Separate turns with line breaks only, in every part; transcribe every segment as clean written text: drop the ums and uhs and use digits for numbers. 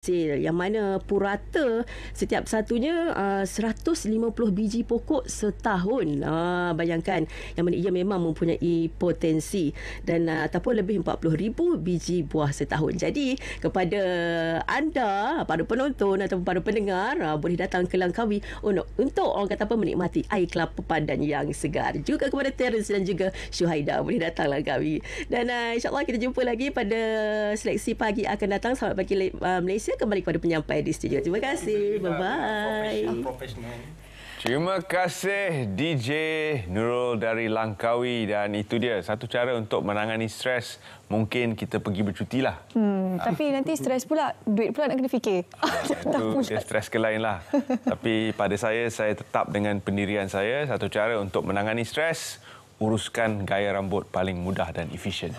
yang mana purata setiap satunya 150 biji pokok setahun. Bayangkan, yang mana ia memang mempunyai potensi dan ataupun lebih 40,000 biji buah setahun. Jadi kepada anda, para penonton atau para pendengar, boleh datang ke Langkawi untuk orang kata apa, menikmati air kelapa pandan yang segar. Juga kepada Terence dan juga Syuhaida, boleh datang Langkawi. Dan insyaAllah kita jumpa lagi pada seleksi pagi akan datang. Selamat pagi Malaysia. Kembali kepada penyampai di studio. Terima kasih. Bye-bye.
Terima kasih DJ Nurul dari Langkawi. Dan itu dia, satu cara untuk menangani stres. Mungkin kita pergi bercuti lah.
Tapi nanti stres pula, duit pula nak kena fikir.
Itu dia stres ke lain lah. Tapi pada saya tetap dengan pendirian saya. Satu cara untuk menangani stres, uruskan gaya rambut paling mudah dan efisien.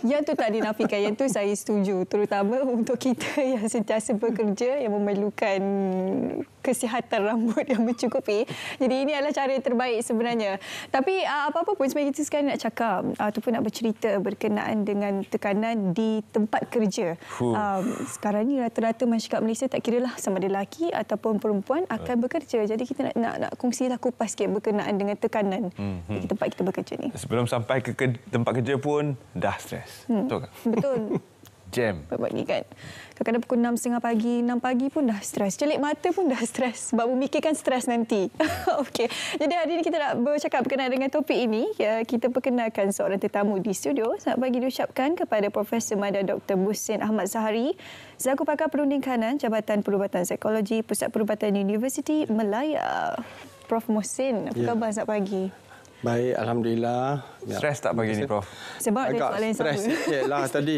Yang tu tak dinafikan, yang tu saya setuju. Terutama untuk kita yang sentiasa bekerja, yang memerlukan kesihatan rambut yang mencukupi. Jadi ini adalah cara yang terbaik sebenarnya. Tapi apa-apa pun sebenarnya kita sekarang nak cakap ataupun nak bercerita berkenaan dengan tekanan di tempat kerja. Sekarang ni rata-rata masyarakat Malaysia, tak kiralah sama ada lelaki ataupun perempuan, akan bekerja. Jadi kita nak kongsilah kupas sikit berkenaan dengan tekanan di tempat kita bekerja ni.
Sebelum sampai ke tempat kerja pun dah stres. Betul tak?
Betul.
Jam.
Pagi kan. Kadang-kadang pukul 6.30 pagi, 6 pagi pun dah stres. Celik mata pun dah stres sebab memikirkan stres nanti. Okey. Jadi hari ini kita nak bercakap berkenaan dengan topik ini. Kita perkenalkan seorang tetamu di studio. Selamat pagi diucapkan kepada Profesor Madar Dr. Muhsin Ahmad Zahari, selaku pakar perunding kanan Jabatan Perubatan Psikologi Pusat Perubatan Universiti Melaya. Prof Muhsin, apa khabar selamat pagi?
Baik, Alhamdulillah.
Stres tak pagi ni, Prof?
Sebab ada soalan yang sama.
Stres sikit lah tadi.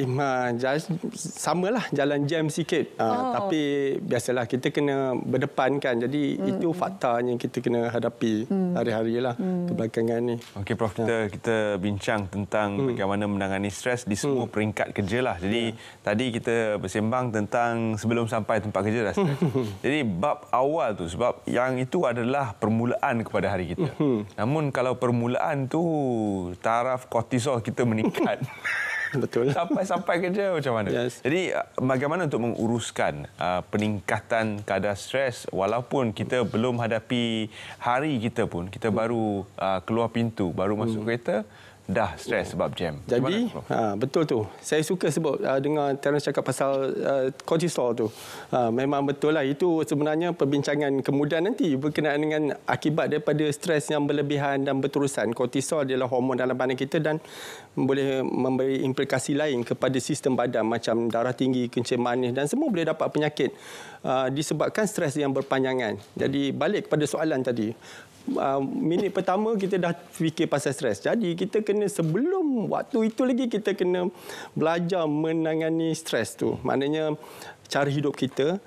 Samalah, jalan jam sikit. Tapi biasalah, kita kena berdepan kan. Jadi itu faktanya yang kita kena hadapi hari-hari lah kebelakangan ni.
Okey, Prof. Kita bincang tentang bagaimana menangani stres di semua peringkat kerja lah. Jadi tadi kita bersembang tentang sebelum sampai tempat kerja dah stres. Jadi bab awal tu, sebab yang itu adalah permulaan kepada hari kita. Namun kalau permulaan tu taraf kortisol kita meningkat.
Betul.
Sampai kerja macam mana?
Yes.
Jadi bagaimana untuk menguruskan peningkatan kadar stres walaupun kita belum hadapi hari kita pun, kita baru keluar pintu, baru masuk kereta, dah stres sebab jam.
Jadi, betul tu. Saya suka sebut dengar Terence cakap pasal kortisol tu. Memang betul lah. Itu sebenarnya perbincangan kemudian nanti berkenaan dengan akibat daripada stres yang berlebihan dan berterusan. Kortisol adalah hormon dalam badan kita dan boleh memberi implikasi lain kepada sistem badan macam darah tinggi, kencing manis dan semua boleh dapat penyakit disebabkan stres yang berpanjangan. Jadi balik kepada soalan tadi. Minit pertama kita dah fikir pasal stres. Jadi kita kena, sebelum waktu itu lagi, kita kena belajar menangani stres tu. Maknanya cara hidup kita,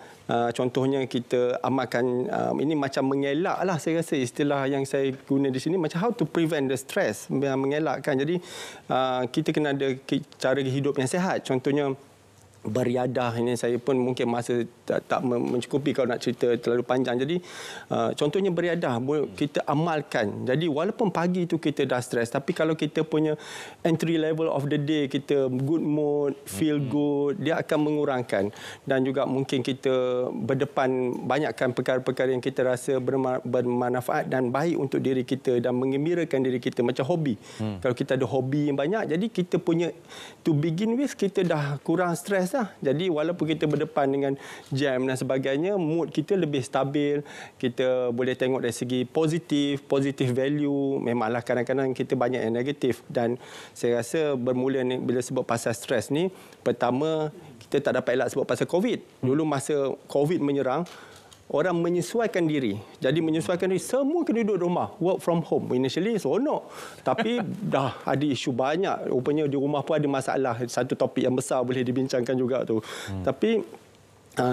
contohnya kita amalkan, ini macam mengelak lah, saya rasa istilah yang saya guna di sini, macam how to prevent the stress, mengelakkan. Jadi kita kena ada cara hidup yang sihat. Contohnya beriadah. Ini saya pun mungkin masa tak mencukupi kalau nak cerita terlalu panjang. Jadi contohnya beriadah kita amalkan. Jadi walaupun pagi tu kita dah stres, tapi kalau kita punya entry level of the day, kita good mood, feel good, dia akan mengurangkan. Dan juga mungkin kita berdepan banyakkan perkara-perkara yang kita rasa bermanfaat dan baik untuk diri kita dan menggembirakan diri kita, macam hobi. Kalau kita ada hobi yang banyak, jadi kita punya, to begin with, kita dah kurang stres lah. Jadi walaupun kita berdepan dengan jam dan sebagainya, mood kita lebih stabil. Kita boleh tengok dari segi positif value. Memanglah kadang-kadang kita banyak yang negatif. Dan saya rasa bermula bila sebut pasal stres ni, pertama kita tak dapat elak sebut pasal COVID. Dulu masa COVID menyerang, orang menyesuaikan diri. Jadi menyesuaikan diri, semua kena duduk rumah, work from home. Initially seronok. Tapi dah ada isu banyak. Rupanya di rumah pun ada masalah. Satu topik yang besar boleh dibincangkan juga tu. Tapi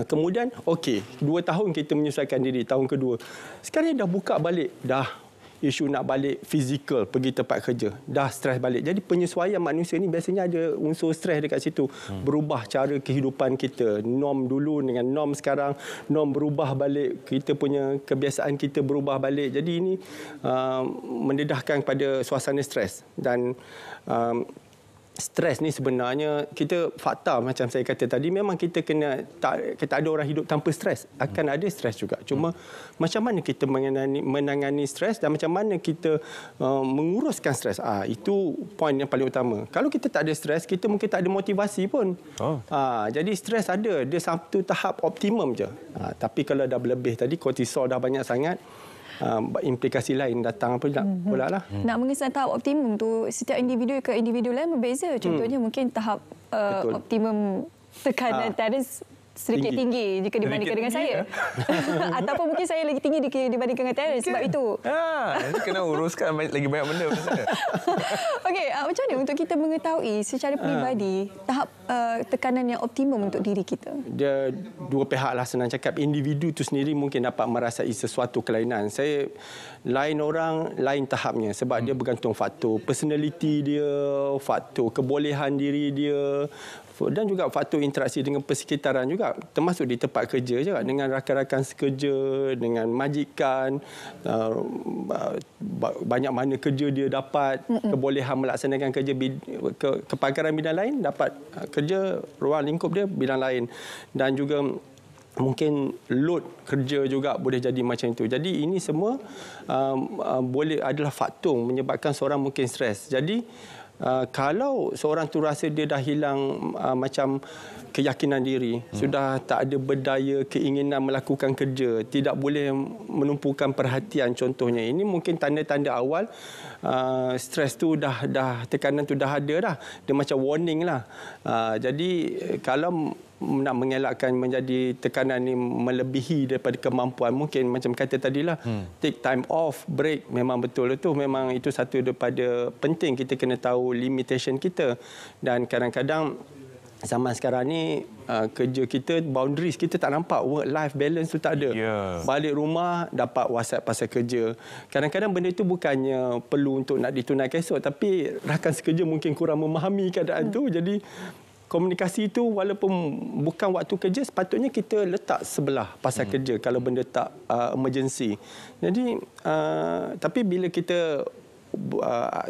kemudian, 2 tahun kita menyesuaikan diri, tahun kedua. Sekarang dah buka balik, dah isu nak balik fizikal, pergi tempat kerja, dah stres balik. Jadi penyesuaian manusia ni biasanya ada unsur stres dekat situ. Berubah cara kehidupan kita. Norm dulu dengan norm sekarang, norm berubah balik. Kita punya kebiasaan kita berubah balik. Jadi ini mendedahkan pada suasana stres. Dan stres ni sebenarnya kita fakta macam saya kata tadi, memang kita kita ada orang hidup tanpa stres, akan ada stres juga. Cuma macam mana kita menangani stres dan macam mana kita menguruskan stres, itu poin yang paling utama. Kalau kita tak ada stres, kita mungkin tak ada motivasi pun. Jadi stres ada, dia satu tahap optimum je. Tapi kalau dah berlebih tadi, kortisol dah banyak sangat, implikasi lain datang pula lah.
Nak mengesan tahap optimum tu, setiap individu ke individu lain berbeza. Contohnya mungkin tahap optimum tekanan Terence sedikit tinggi jika dibandingkan dengan saya. Ataupun mungkin saya lagi tinggi dibandingkan dengan Terence sebab itu.
Ini kena uruskan lagi banyak benda.
Okey, macam mana untuk kita mengetahui secara peribadi tahap tekanan yang optimum untuk diri kita?
Dia dua pihak lah, senang cakap. Individu tu sendiri mungkin dapat merasai sesuatu kelainan. Saya lain orang, lain tahapnya sebab dia bergantung faktor personality dia, faktor kebolehan diri dia, dan juga faktor interaksi dengan persekitaran juga, termasuk di tempat kerja juga, dengan rakan-rakan sekerja, dengan majikan, banyak mana kerja dia dapat, kebolehan melaksanakan kerja, kepakaran bidang lain, dapat kerja ruang lingkup dia bidang lain, dan juga mungkin load kerja juga boleh jadi macam itu. Jadi ini semua boleh adalah faktor menyebabkan seorang mungkin stres. Jadi kalau seorang tu rasa dia dah hilang macam keyakinan diri, sudah tak ada berdaya, keinginan melakukan kerja, tidak boleh menumpukan perhatian contohnya, ini mungkin tanda-tanda awal stres tu dah tekanan tu dah ada dah. Dia macam warning lah. Jadi kalau nak mengelakkan menjadi tekanan ni melebihi daripada kemampuan, mungkin macam kata tadilah, take time off, break, memang betul itu, memang itu satu daripada penting. Kita kena tahu limitation kita, dan kadang-kadang zaman sekarang ni kerja kita, boundaries kita tak nampak, work life balance tu tak ada. Balik rumah dapat WhatsApp pasal kerja. Kadang-kadang benda itu bukannya perlu untuk nak ditunaikan esok, tapi rakan sekerja mungkin kurang memahami keadaan tu. Jadi komunikasi itu walaupun bukan waktu kerja, sepatutnya kita letak sebelah pasal kerja kalau benda tak emergency. Jadi tapi bila kita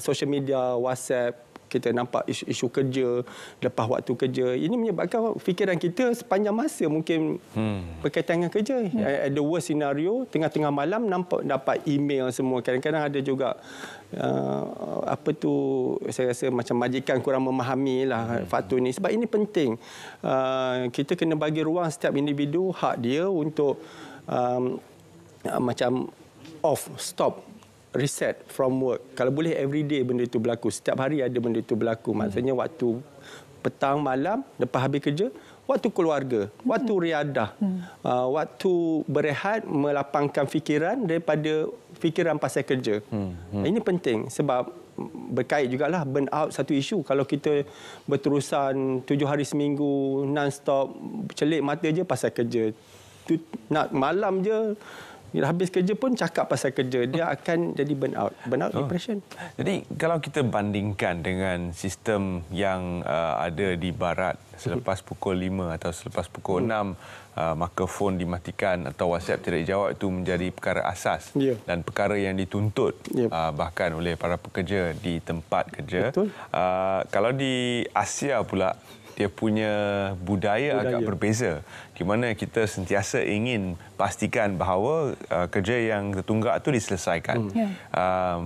social media, WhatsApp, kita nampak isu kerja lepas waktu kerja, ini menyebabkan fikiran kita sepanjang masa mungkin berkaitan dengan kerja. The worst scenario, tengah-tengah malam dapat email semua. Kadang-kadang ada juga saya rasa macam majikan kurang memahami lah faktor ini. Sebab ini penting. Kita kena bagi ruang setiap individu, hak dia untuk macam off, stop, reset from work. Kalau boleh everyday benda itu berlaku. Setiap hari ada benda itu berlaku. Maksudnya waktu petang, malam, lepas habis kerja, waktu keluarga, waktu riadah, waktu berehat, melapangkan fikiran daripada fikiran pasal kerja. Ini penting sebab berkait jugalah burnout satu isu. Kalau kita berterusan 7 hari seminggu, non-stop, celik mata je pasal kerja. Nak malam je, habis kerja pun cakap pasal kerja, dia akan jadi burnout, depression.
Jadi kalau kita bandingkan dengan sistem yang ada di barat, selepas pukul 5 atau selepas pukul 6 maka phone dimatikan atau WhatsApp tidak dijawab, itu menjadi perkara asas dan perkara yang dituntut bahkan oleh para pekerja di tempat kerja. Kalau di Asia pula, dia punya budaya agak berbeza, di mana kita sentiasa ingin pastikan bahawa kerja yang tertunggak itu diselesaikan.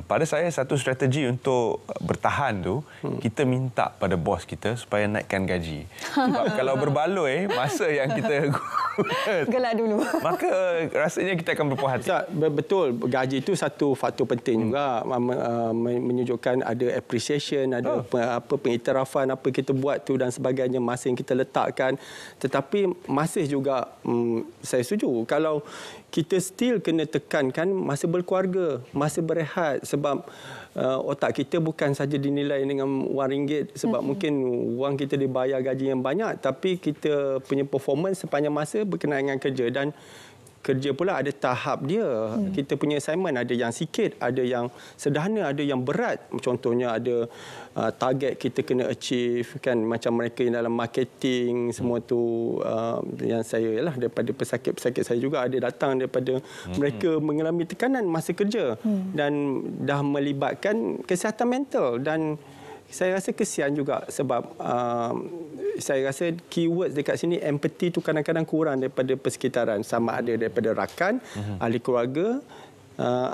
Pada saya, satu strategi untuk bertahan tu, kita minta pada bos kita supaya naikkan gaji. Sebab kalau berbaloi masa yang kita
gelak dulu,
maka rasanya kita akan berpuas hati.
Betul, gaji itu satu faktor penting juga, menunjukkan ada appreciation, ada pengiktirafan apa kita buat tu dan sebagainya, masa yang kita letakkan. Tetapi masih juga saya setuju kalau kita still kena tekankan masa berkeluarga, masa berehat, sebab otak kita bukan saja dinilai dengan RM1 sebab mungkin wang kita dibayar gaji yang banyak, tapi kita punya performance sepanjang masa berkenaan dengan kerja. Dan kerja pula ada tahap dia. Kita punya assignment ada yang sikit, ada yang sederhana, ada yang berat. Contohnya ada target kita kena achieve kan, macam mereka yang dalam marketing semua tu, yang saya lah daripada pesakit-pesakit saya juga ada datang daripada mereka mengalami tekanan masa kerja dan dah melibatkan kesihatan mental. Dan saya rasa kesian juga sebab saya rasa keyword dekat sini empathy tu kadang-kadang kurang daripada persekitaran, sama ada daripada rakan, ahli keluarga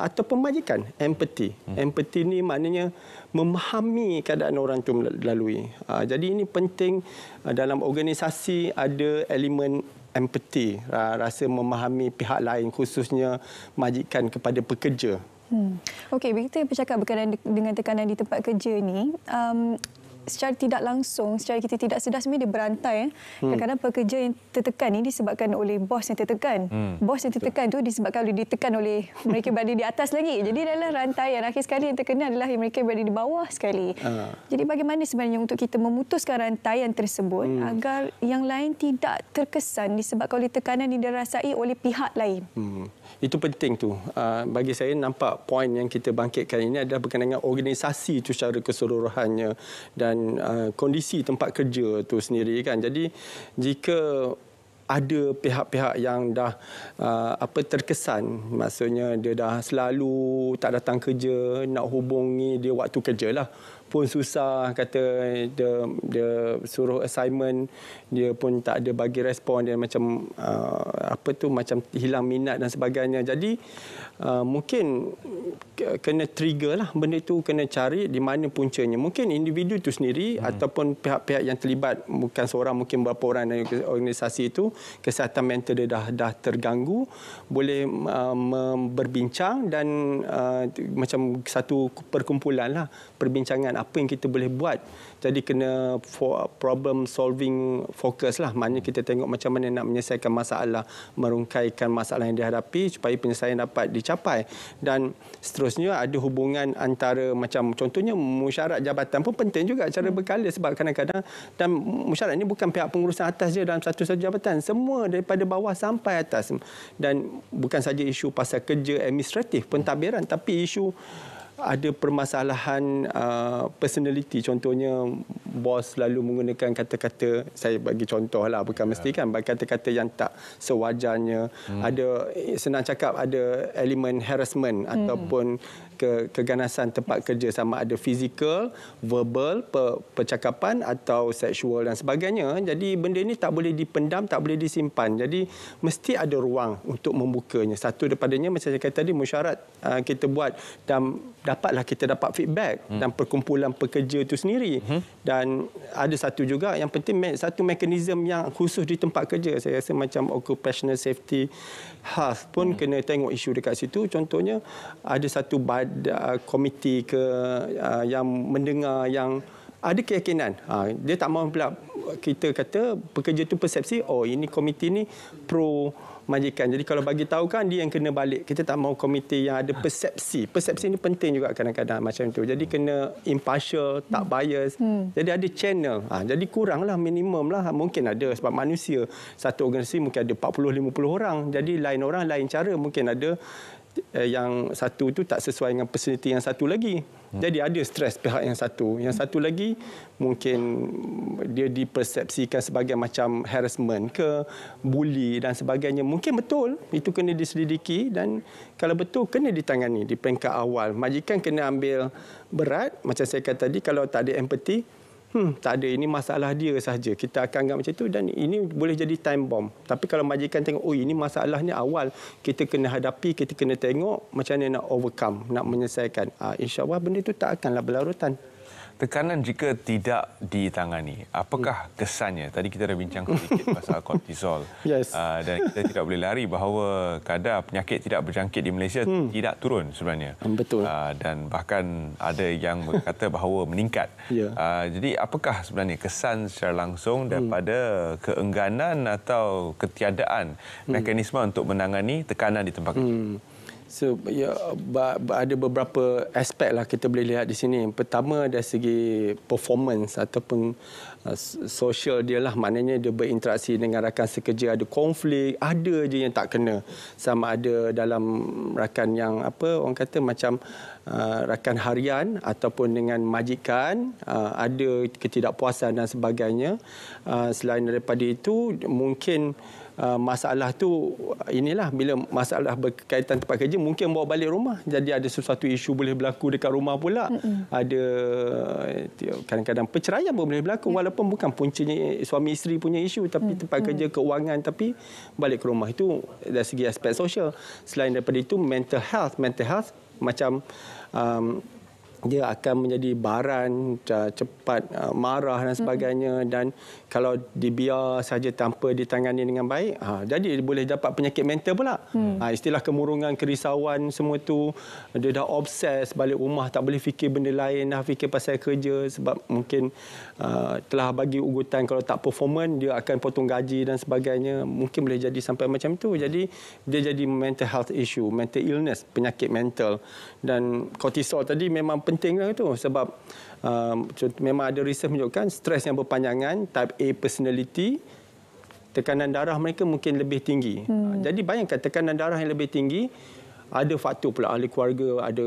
ataupun majikan. Empathy. Empathy ni maknanya memahami keadaan orang tu melalui. Jadi ini penting dalam organisasi ada elemen empathy, rasa memahami pihak lain, khususnya majikan kepada pekerja.
Okey, bila kita bercakap berkaitan dengan tekanan di tempat kerja ni, secara tidak langsung, secara kita tidak sedar sebenarnya dia berantai. Kadang-kadang pekerja yang tertekan ni disebabkan oleh bos yang tertekan. Bos yang tertekan tu disebabkan ditekan oleh mereka berada di atas lagi. Jadi dalam rantaian, akhir sekali yang terkena adalah yang mereka berada di bawah sekali. Jadi bagaimana sebenarnya untuk kita memutuskan rantaian tersebut agar yang lain tidak terkesan disebabkan oleh tekanan yang dirasai oleh pihak lain?
Itu penting tu. Bagi saya nampak poin yang kita bangkitkan ini adalah berkenaan dengan organisasi itu secara keseluruhannya dan kondisi tempat kerja tu sendiri kan. Jadi jika ada pihak-pihak yang dah terkesan, maksudnya dia dah selalu tak datang kerja, nak hubungi dia waktu kerja lah pun susah, kata dia suruh assignment dia pun tak ada bagi respon, dia macam macam hilang minat dan sebagainya. Jadi mungkin kena trigger lah benda itu, kena cari di mana puncanya. Mungkin individu itu sendiri ataupun pihak-pihak yang terlibat, bukan seorang, mungkin beberapa orang dalam organisasi itu, kesihatan mental dia dah terganggu, boleh berbincang dan macam satu perkumpulan lah, perbincangan apa yang kita boleh buat. Jadi kena problem solving focus lah. Maknanya kita tengok macam mana nak menyelesaikan masalah, merungkaikan masalah yang dihadapi supaya penyelesaian dapat dicapai. Dan seterusnya ada hubungan antara macam contohnya mesyuarat jabatan pun penting juga cara berkala, sebab kadang-kadang dan mesyuarat ini bukan pihak pengurusan atas je dalam satu-satu jabatan, semua daripada bawah sampai atas. Dan bukan saja isu pasal kerja administratif, pentadbiran, tapi isu ada permasalahan personality. Contohnya bos selalu menggunakan kata-kata, saya bagi contoh lah, bukan mesti kan, bagi kata-kata yang tak sewajarnya. Ada, senang cakap, ada elemen harassment ataupun keganasan tempat kerja, sama ada fizikal, verbal, percakapan atau seksual dan sebagainya. Jadi benda ini tak boleh dipendam, tak boleh disimpan. Jadi mesti ada ruang untuk membukanya. Satu daripadanya macam saya kata tadi, mesyuarat kita buat dan dapatlah kita dapat feedback dan perkumpulan pekerja itu sendiri. Dan ada satu juga yang penting, satu mekanisme yang khusus di tempat kerja. Saya rasa macam occupational safety health pun kena tengok isu dekat situ. Contohnya ada satu komiti yang mendengar, yang ada keyakinan. Dia tak mahu pula kita kata pekerja itu persepsi, oh ini komiti ni pro majikan. Jadi kalau bagi tahu kan dia yang kena balik. Kita tak mahu komiti yang ada persepsi. Persepsi ni penting juga kadang-kadang macam tu. Jadi kena impartial, tak bias. Jadi ada channel. Jadi kuranglah, minimum lah. Mungkin ada sebab manusia. Satu organisasi mungkin ada 40-50 orang. Jadi lain orang, lain cara. Mungkin ada yang satu tu tak sesuai dengan personality yang satu lagi. Jadi ada stres pihak yang satu. Yang satu lagi mungkin dia dipersepsikan sebagai macam harassment ke, bully dan sebagainya. Mungkin betul, itu kena diselidiki dan kalau betul kena ditangani di peringkat awal. Majikan kena ambil berat, macam saya kata tadi, kalau tak ada empathy, tak ada, ini masalah dia sahaja. Kita akan anggap macam itu dan ini boleh jadi time bomb. Tapi kalau majikan tengok, oh ini masalahnya awal, kita kena hadapi, kita kena tengok macam mana nak overcome, nak menyelesaikan. InsyaAllah benda itu tak akanlah berlarutan.
Tekanan jika tidak ditangani, apakah kesannya? Tadi kita dah bincang sedikit pasal kortisol.
Yes.
Dan kita tidak boleh lari bahawa kadar penyakit tidak berjangkit di Malaysia tidak turun sebenarnya.
Betul.
Dan bahkan ada yang berkata bahawa meningkat. Jadi apakah sebenarnya kesan secara langsung daripada keengganan atau ketiadaan mekanisme untuk menangani tekanan di tempat kerja?
So, ada beberapa aspek lah kita boleh lihat di sini. Pertama dari segi performance ataupun sosial dia lah, maknanya dia berinteraksi dengan rakan sekerja, ada konflik, ada je yang tak kena. Sama ada dalam rakan yang orang kata macam rakan harian ataupun dengan majikan, ada ketidakpuasan dan sebagainya. Selain daripada itu, mungkin masalah tu inilah bila masalah berkaitan tempat kerja mungkin bawa balik rumah jadi ada sesuatu isu boleh berlaku dekat rumah pula. Ada kadang-kadang perceraian pun boleh berlaku walaupun bukan puncanya suami isteri punya isu tapi tempat kerja, keuangan, tapi balik ke rumah. Itu dari segi aspek sosial. Selain daripada itu mental health macam dia akan menjadi baran, cepat marah dan sebagainya, dan kalau dibiar saja tanpa ditangani dengan baik, jadi dia boleh dapat penyakit mental pula. Istilah kemurungan, kerisauan semua tu, dia dah obses balik rumah tak boleh fikir benda lain, dah fikir pasal kerja sebab mungkin telah bagi ugutan kalau tak performan dia akan potong gaji dan sebagainya. Mungkin boleh jadi sampai macam tu. Jadi dia jadi mental health issue, mental illness, penyakit mental. Dan kortisol tadi memang penting lah itu sebab memang ada research menunjukkan stres yang berpanjangan, type A personality, tekanan darah mereka mungkin lebih tinggi. Jadi bayangkan tekanan darah yang lebih tinggi, ada faktor pula ahli keluarga, ada